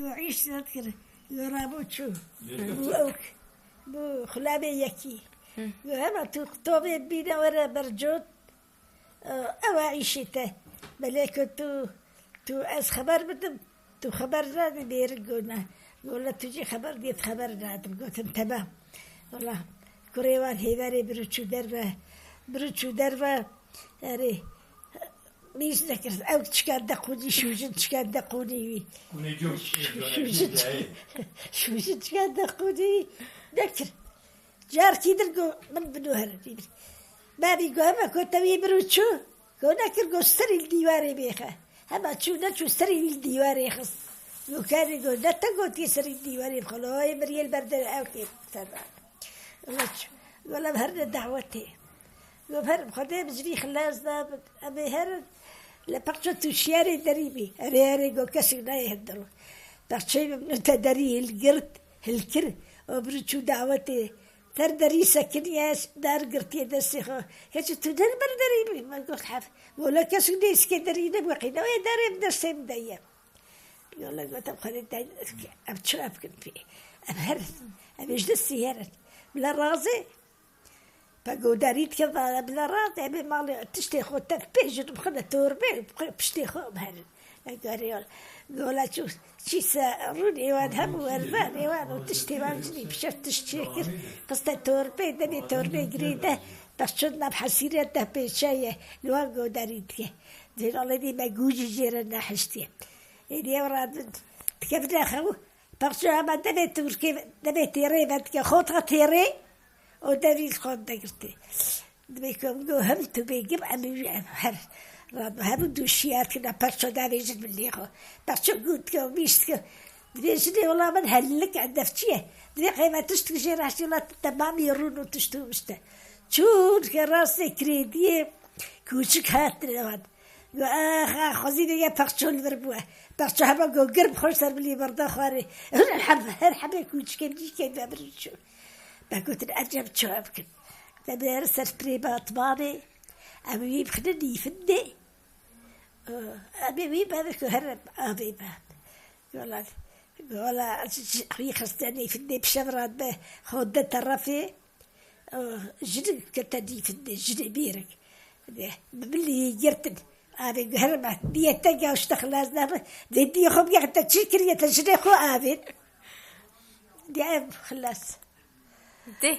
عيش نذكر يرابو شو بوك بو خلابي يكي وهم توبي بينا ورا برجوت أو عيشته بلكو تو أس خبر بدم تو خبر رادي بيرجونا والله تجي خبر ديت خبر رادي قلت انتبه والله كريوان هيباري بروتشو دربا أري ميز ذكرت أو تشكال دقوني شوجد تشكال دقوني شوجد تشكال دقوني ذكر جارتي درقو من بنوهر ما بيقو هما كنت بيبروتشو كنا كرقو ستري الديواري بيخا هما شو نتشو ستري الديواري خص وكان يقول لا تقول تسري الديواري بخلو هاي مريال بردر أو كيف تبع ولا بهرنا دعوتي وبهرب خدي بجري خلاص ضابط أبي هرب لبقشة تشياري دريبي أري جو كسر يهدرو بقشة من تدري القرد الكر وبرشو دعوتي تردري سكنياس دار قرتي دسخو كش تدر بردريبي ما قلت حف ولا كسر ديس كدري نبقينا ويداري بدرسين دايم يلا قلت أبخذ داي أبتشو أبكن فيه أبهرب أبي جلس سيارة بلا رازي فقوداريت كذا بلا رازي أبي مالي تشتي خو تكبيجت بخنا توربي بشتي خو بهرب قال قولا شو شي ساروني وان هم ورباني وان وتشتي وانجني بشت تشتيكر قصة توربي دني توربي قريدة بشتنا بحسيرة تهبي شاية لوان قوداريت كي زين الله دي ما جوجي جيرنا حشتي إني وراد كيف دخلوا بقى ما دني توركي دني تيري بدك خطة تيري ودني خد دقرتي بيكم جو هم تبيجيب أمي هر راد هم دوشيات كنا بقى داري جد بالليخو بقى قلت كم بيشتك دريشني والله من هلك عند فتشيه دري قيمة تشتري شيء راح تلا تمام يرون وتشتو مشته شون كراسي كريدي كوشك هاتني وان خزيني يا بقشون بربوه بقشو هما جو قرب خرسر بلي برضه خاري هرحبة كوشك بدي كيف بريشو بقولت الأجب شو أبكن تبي أرسل بريبات ماني أبي بخدني يفدي أبي بهذاك هرب أبي به قال أخوي خستني يفدي بشمرات به خد الطرفي جد كتدي يفدي جد بيرك باللي جرتن أبي هرب ديتك واشتغل لازم دي خب يحتاج تشكر يتجري خو أبي دي خلاص دي